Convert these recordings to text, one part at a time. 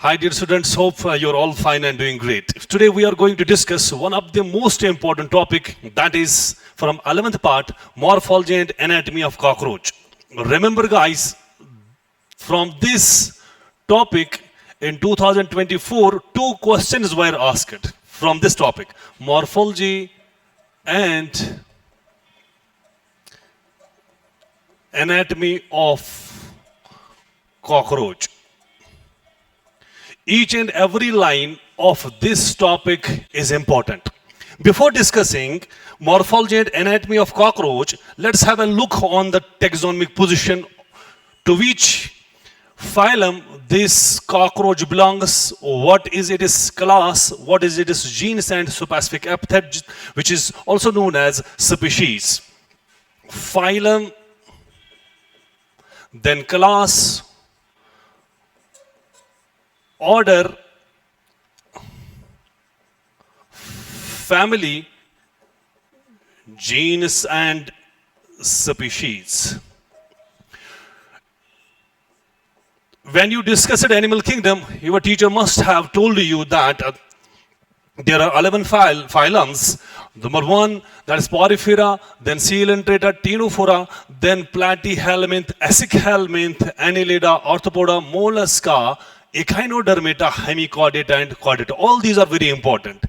Hi, dear students. Hope you're all fine and doing great. Today we are going to discuss one of the most important topic, that is from 11th part, morphology and anatomy of cockroach. Remember, guys, from this topic in 2024, two questions were asked from this topic: morphology and anatomy of cockroach. Each and every line of this topic is important. Before discussing morphology and anatomy of cockroach, let's have a look on the taxonomic position to which phylum this cockroach belongs, what is its class, what is its genus and subspecific epithet, which is also known as species. Phylum, then class, order, family, genus and species. When you discussed animal kingdom, your teacher must have told you that there are 11 phylums. Number 1, that is Porifera, then Coelenterata, Ctenophora, then Platyhelminth, Acichelminth, Annelida, Arthropoda, Mollusca, Echinodermata, Hemichordata and Chordata. All these are very important.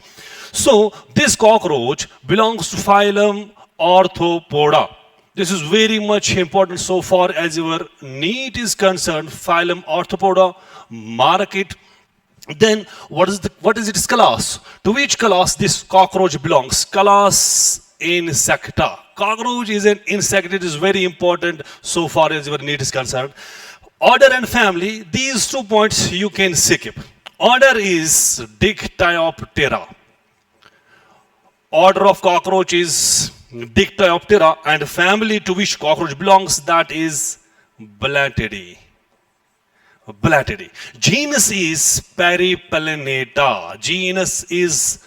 So this cockroach belongs to phylum Arthropoda. This is very much important so far as your NEET is concerned. Phylum Arthropoda, mark it. Then what is its class? To which class this cockroach belongs? Class Insecta. Cockroach is an insect. It is very important so far as your NEET is concerned. Order and family, these 2 points you can skip. Order is Dictyoptera. Order of cockroach is Dictyoptera, and family to which cockroach belongs, that is Blattidae. Blattidae. Genus is Peripellinata. Genus is,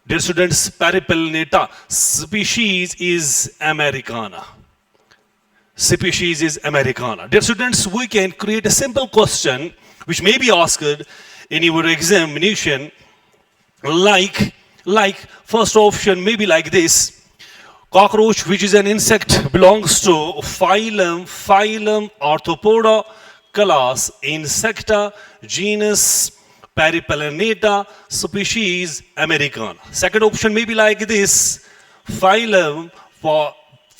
dear students, Peripellinata. Species is Americana. Species is Americana. Dear students, we can create a simple question which may be asked in your examination, like first option may be like this: cockroach, which is an insect, belongs to phylum Arthropoda, class Insecta, genus Peripellinata, species Americana. Second option may be like this: phylum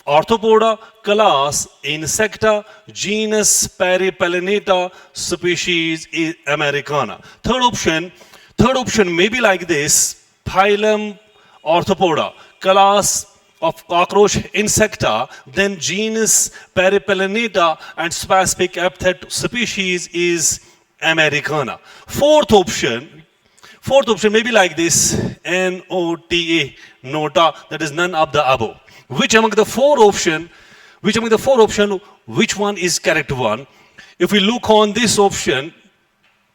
Arthropoda, class Insecta, genus Peripellinata, species Americana. Third option may be like this: phylum Arthropoda, class of cockroach Insecta, then genus Peripellinata, and specific epithet species is Americana. Fourth option may be like this: NOTA, nota, that is none of the above. Which among the four option, which one is correct one? If we look on this option,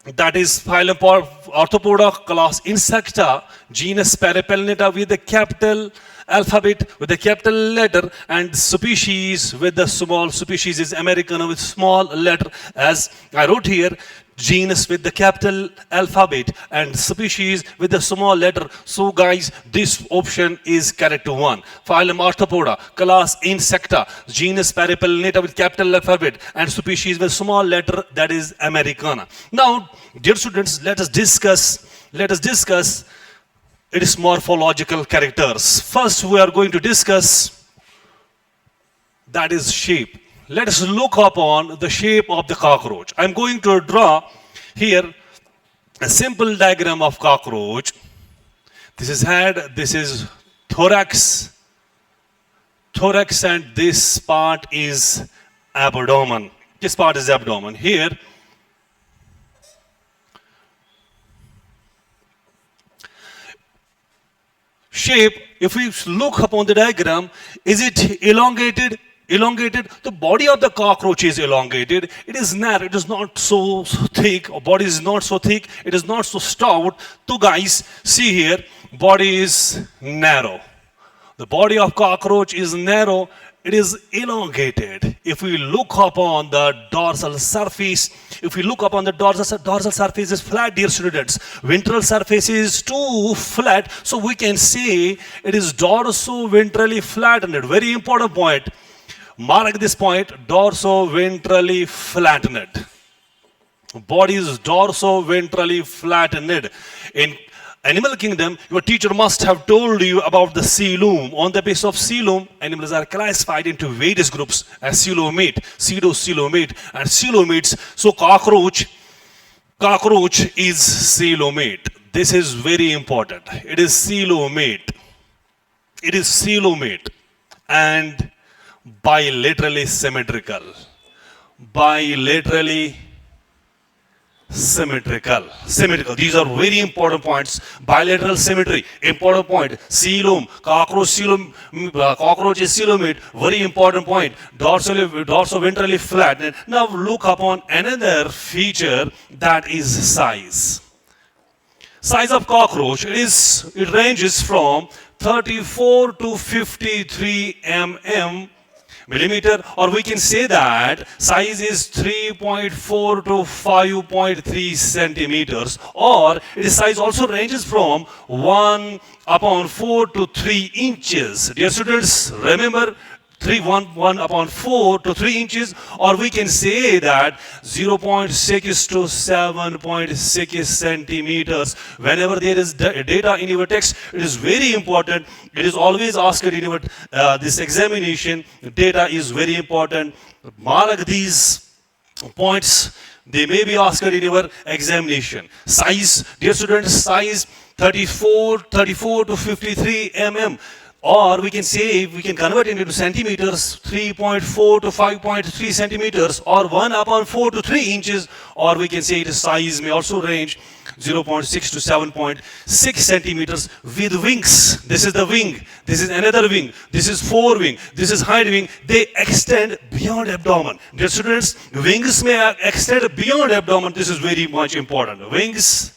that is phylum Arthropoda, class Insecta, genus Peripellinata with the capital alphabet, with the capital letter, and species with the small, species is Americana with small letter, as I wrote here, genus with the capital alphabet and species with the small letter. So guys, this option is correct one. Phylum Arthropoda, class Insecta, genus Peripellinata with capital alphabet and species with small letter, that is Americana. Now, dear students, let us discuss its morphological characters. First, we are going to discuss, that is, shape. Let us look upon the shape of the cockroach. I'm going to draw here a simple diagram of cockroach. This is head, this is thorax, and this part is abdomen. This part is abdomen. Here, shape, if we look upon the diagram, is it elongated? The body of the cockroach is elongated. It is narrow. It is not so thick. Body is not so thick. It is not so stout. So guys, see here, body is narrow. The body of cockroach is narrow it is elongated. If we look upon the dorsal surface, dorsal surface is flat, dear students. Ventral surface is too flat, so we can say it is dorso-ventrally flattened. Very important point. Mark this point, dorso-ventrally flattened. Body is dorso-ventrally flattened. In animal kingdom, your teacher must have told you about the coelom. On the basis of coelom, animals are classified into various groups as coelomate, pseudo-coelomate, and coelomates. So cockroach is coelomate. This is very important. It is coelomate. And bilaterally symmetrical. Symmetrical. These are very important points. Bilateral symmetry, important point. Coelom, cockroach is coelomate, very important point. Dorso-ventrally flat. Now look upon another feature, that is size. Size of cockroach, it ranges from 34 to 53 millimeter, or we can say that size is 3.4 to 5.3 centimeters, or its size also ranges from 1/4 to 3 inches. Dear students, remember 1/4 to 3 inches, or we can say that 0.6 to 7.6 centimeters. Whenever there is data in your text, it is very important. It is always asked in your this examination. Data is very important. Mark these points. They may be asked in your examination. Size, dear students, size 34 to 53 or we can say, we can convert it into centimeters, 3.4 to 5.3 centimeters, or 1/4 to 3 inches, or we can say its size may also range 0.6 to 7.6 centimeters with wings. This is the wing. This is another wing. This is forewing. This is hind wing. They extend beyond abdomen. Dear students, wings may extend beyond abdomen. This is very much important. Wings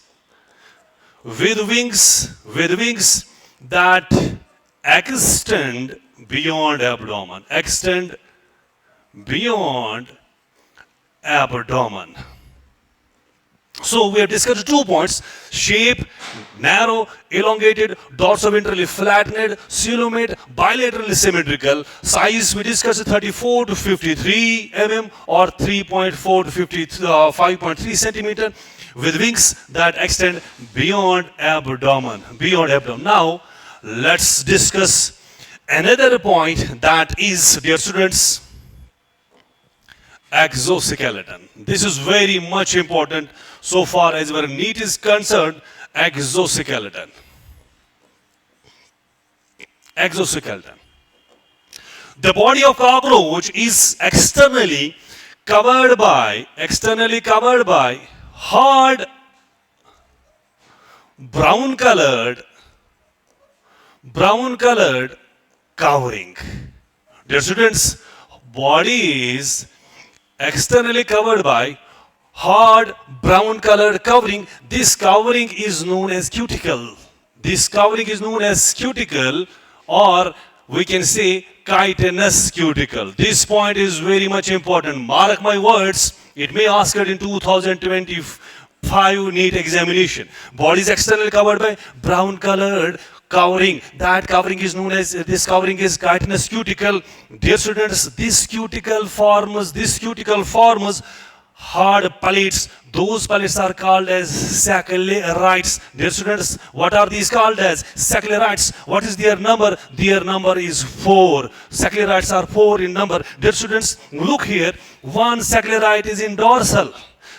that extend beyond abdomen. So we have discussed 2 points: shape, narrow, elongated, dorso-ventrally flattened, coelomate, bilaterally symmetrical. Size, we discussed 34 to 53 or 3.4 to 5.3 centimeter, with wings that extend beyond abdomen. Now, let's discuss another point, that is, dear students, exoskeleton. This is very much important so far as our NEET is concerned. Exoskeleton. The body of cockroach is externally covered by hard brown colored covering. Dear students, body is externally covered by hard brown colored covering. This covering is known as cuticle. Or we can say chitinous cuticle. This point is very much important. Mark my words. It may ask it in 2025 NEET examination. Body is externally covered by brown colored covering. This covering is chitinous cuticle. Dear students, this cuticle forms hard pellets. Those pellets are called as saccharides. Dear students, what are these called as? Saccharides. What is their number? Their number is 4. Saccharides are 4 in number. Dear students, look here. One saccharide is in dorsal.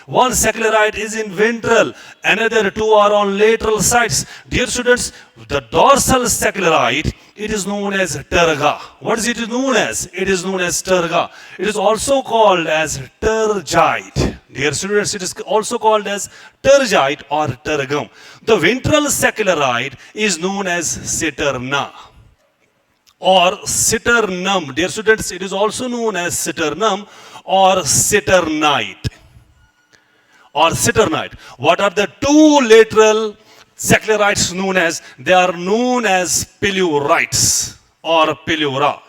One saccharide is in ventral. Another 2 are on lateral sides. Dear students, the dorsal saccharide, it is known as terga. What is it known as? It is known as terga. It is also called as tergite. Dear students, it is also called as tergite or tergum. The ventral saccharide is known as cisterna or citernum. Dear students, it is also known as citernum or citernite. What are the 2 lateral saccharides known as? They are known as pelurites or pelura.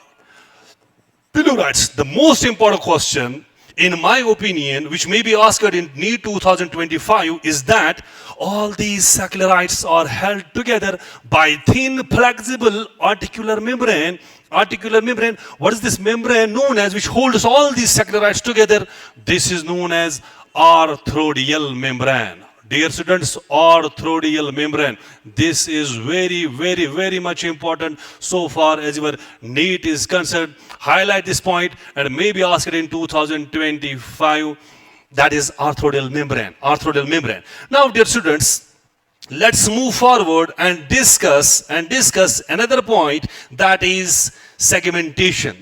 Pillow writes, the most important question, in my opinion, which may be asked in NEET 2025, is that all these saccharides are held together by thin, flexible articular membrane. Articular membrane, what is this membrane known as which holds all these saccharides together? This is known as arthrodial membrane. Dear students, arthrodial membrane. This is very, very, very much important so far as your NEET is concerned. Highlight this point and maybe ask it in 2025. That is arthrodial membrane. Arthrodial membrane. Now, dear students, let's move forward and discuss another point, that is segmentation.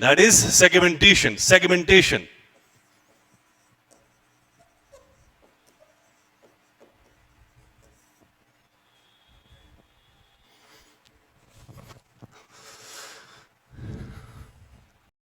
Segmentation.